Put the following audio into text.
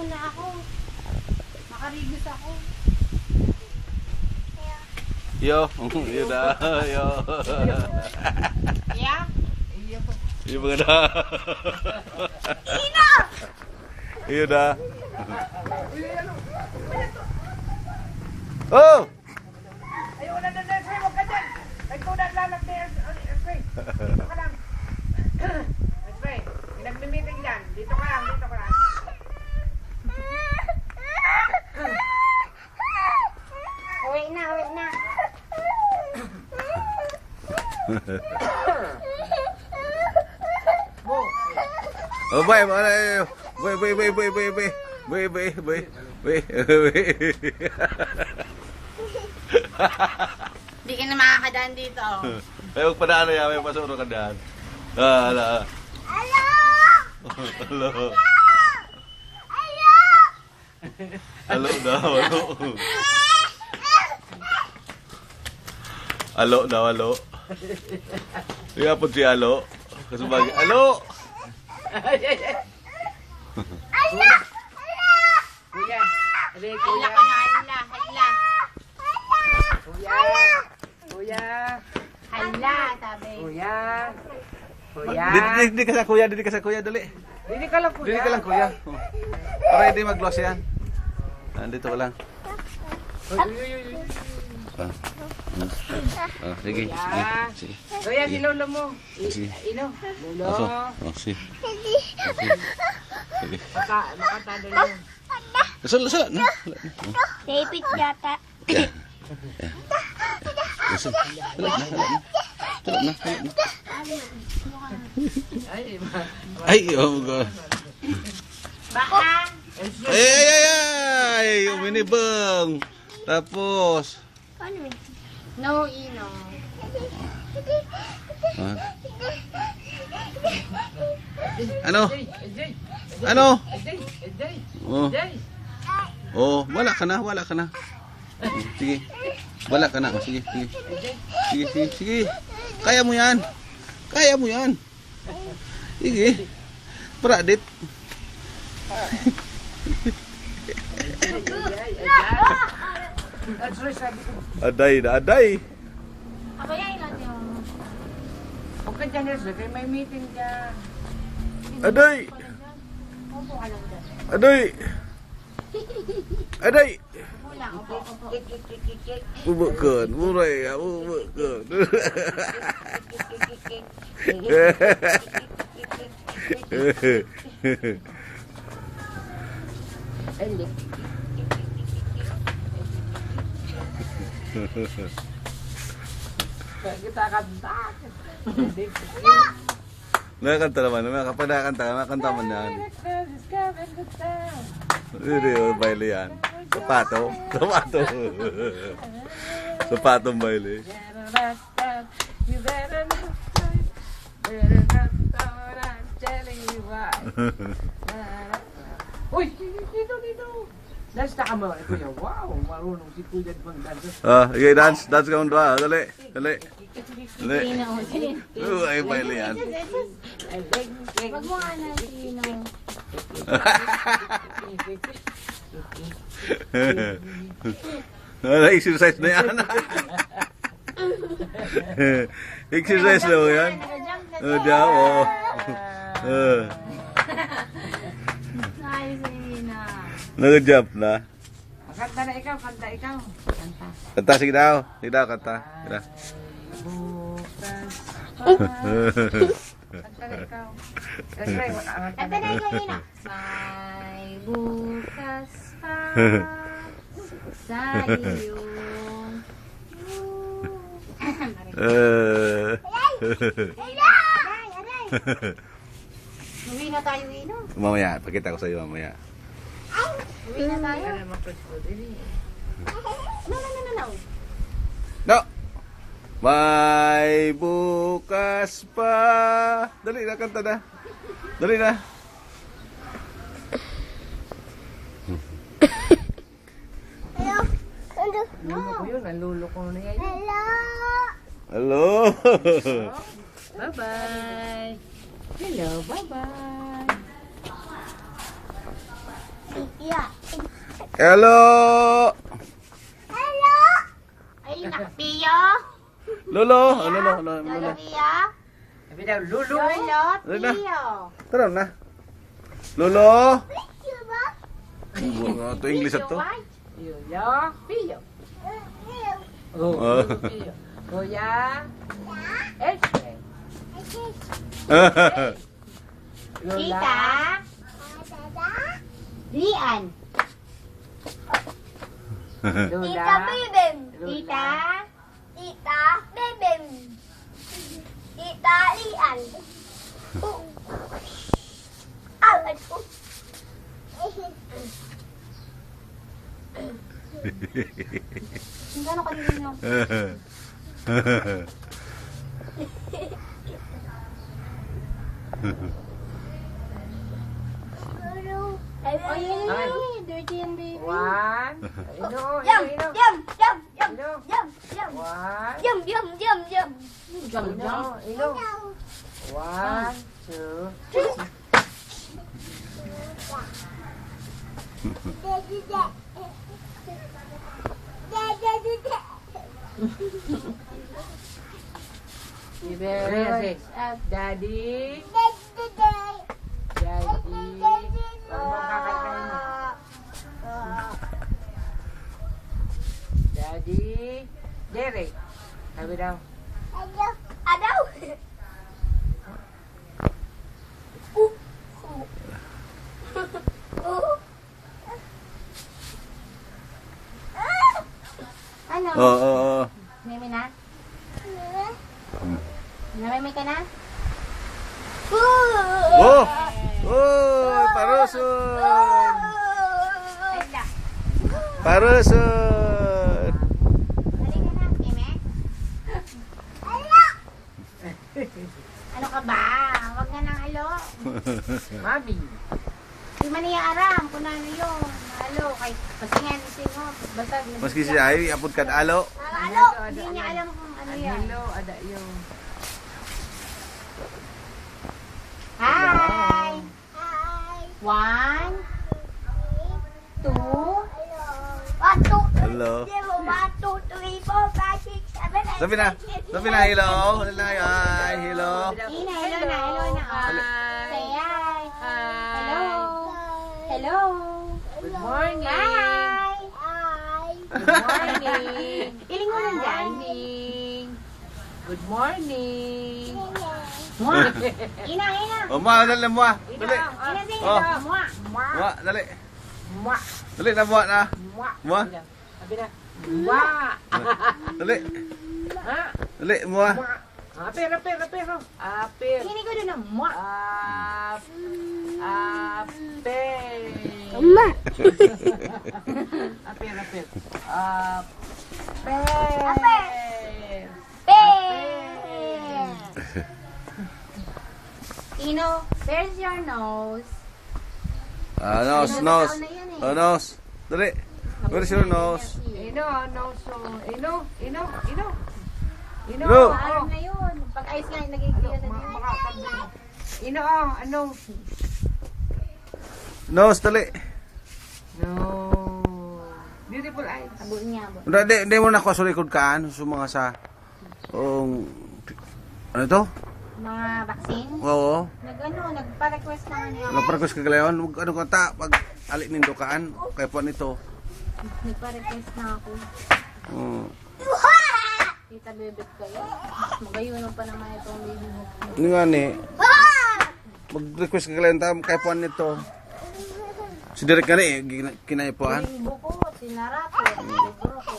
muna ako. Makarigos ako. Yo, yun na, yo. Yeah? Yun mga na. Ina! Yun na. Oh! Ayaw na na, sir, huwag ka dyan. Ikaw na lalag na spray. Dito ka lang. Spray, nagmimiting dyan. Dito ka lang, dito ka lang. Uwi na, uwi na. Bo. Oh, boy, boy. Hindi ka na makakadaan dito. Ay, huwag pa na ano yan, may pasuro ka daan. Hala. Hello. Hello daw, hello. Alo daw, alo. Kaya po si alo. Kasubagi, alo! Kuya. Ali, Hala kuya. ka na, hala, hala. Kuya. Kuya. Hala, sabi. Kuya. Kuya. Didi ka sa kuya, dali. Dili ka lang, kuya. Dili ka lang, kuya. Oh. Para hindi mag-gloss yan. Nandito ka lang. Sige. Sige. Kuya, si lolo mo. Sige. Ino. Lolo. Sige. Sige. Makatado yun. Sala. David yata. Sala na. Ay, Ay, oh God. Baka. Ay, uminibang. Tapos. No, ino. Ano? Ano? Oh. Oh, wala ka na. Sige. Wala ka na. Sige. Kaya mo yan. Sige. Pradit. Aday. Kabayain lang yung... Huwag ka dyan, Erso. Kaya may meeting dyan. Aday. Upo ka lang dyan. Aday. Upo lang, upo. Bubukun. Muray. Hindi. Kita kanta. Nakakanta naman. Kapag nakakanta man yan. Hindi, baile yan. Sapatong baile. You better not fight. Better not start. I'm telling you why. Uy, dito. Dance na ka mo. Kuya, wow, marunong si Kuya mag-dance. Okay, dance ka mong dua. Dali. Ino, sino? Ay, baile yan. Wag mo nga na, sino? Exercise na yan. Exercise na mo yan. Diyan, oh. Ay, sino? Nag-jump na. Kanta na ikaw, kanta. Kanta, sige daw, kanta. Bukas kanta na ikaw. Kanta na ikaw, ino. May bukas pa sa iyong... Uwi na tayo, ino. Mamaya, pakita ko sa iyo mamaya. Uwi na tayo. No. No! May bukas pa. Dali na, kanta na. Dali na. Lulo ko yun, nalulo ko na yan. Hello. Bye-bye. Hello, bye-bye. Yeah. Hello! Hello. Ay, nakpiyo. Lolo! Oh, Lolo, Lolo. Lolo Pio. Sabi daw, Lulu. Lolo Ano na? Pio. Tara na. Lolo! Picture ba? Ito English at to. Lulu. Pio. Oh, Oh. Pio. Kuya. X-ray. Lola. Tita. Lian. Tita Lola. Bebem. Tita. Tita Bebem. Tita Lian. Awan ko. Ang gano'n kanina. Oh, yun Ay. yun. Dirty yan, baby. One. Ino, Yum, ino, ino. yum, yum, yum, Ino. yum, yum. One. Yum, yum, yum, yum. Jump, Ino, jump. ino. One, two. Yes, Daddy. Daddy. Ano bang kakakain mo? Daddy. Derek. Sabi daw. Adaw. Ano? Oo. Mimi na? Namimi ka na? Oh! Oh! Paruson! Ay, la. Paruson! Halika na, Mimi. Ano ka ba? Huwag na nang alo. Mami. Di man niya aram kung ano yun. Alo, kay pasingan isin mo. Basta, Maski siya ay apod kad alo. Alo, hindi niya alam kung ano yan. Hello, ada yung. Hi! One, two, Hello. Sabi na. Sabi na hello. Hello na ay hello. Ina, hello na, hello na. Say hi. Hello. Hello. Good morning. Hi. Good morning. Iling mo lang dyan. Morning. Good morning. Mua. Ina, ina. O ma, dali mo. Dali. Ina, say Oh. hello. Mua. Mo, dali. Mwah. Dali na mo na. Mwah. Mwah. Sabi na. Mwah. Dali. Ha? Dali mo. Mwah. Apir. Apir. Ini ko doon na mua. Apir. Mama. Apir. Apir. Ino, where's your nose? Nose, nose. Oh, nose. Dali. Where's your nose? Ino, so. Ino. Ino. Alam na yun. Pag ayos nga, nagigil na yun. Ino, ano? Nose, dali. No. Beautiful eyes. Tabuin niya. Hindi mo na ko sa likod kaan. So mga sa... ano to? Mga vaccine. Oo. Nagpa-request naman niya. Naparkos ka galayon. Ano ka ta? Pag alik nindo kaan. Kaya po nito. Nagpa-request na ako. Tita bebet kayo. Magayunan pa naman itong baby mo. Ano nga ni? Mag-request ka galayon ta. Kaya po nito. Si Derek ka na eh. Kinaipuan. Yung buko, sinara ko, libro ko.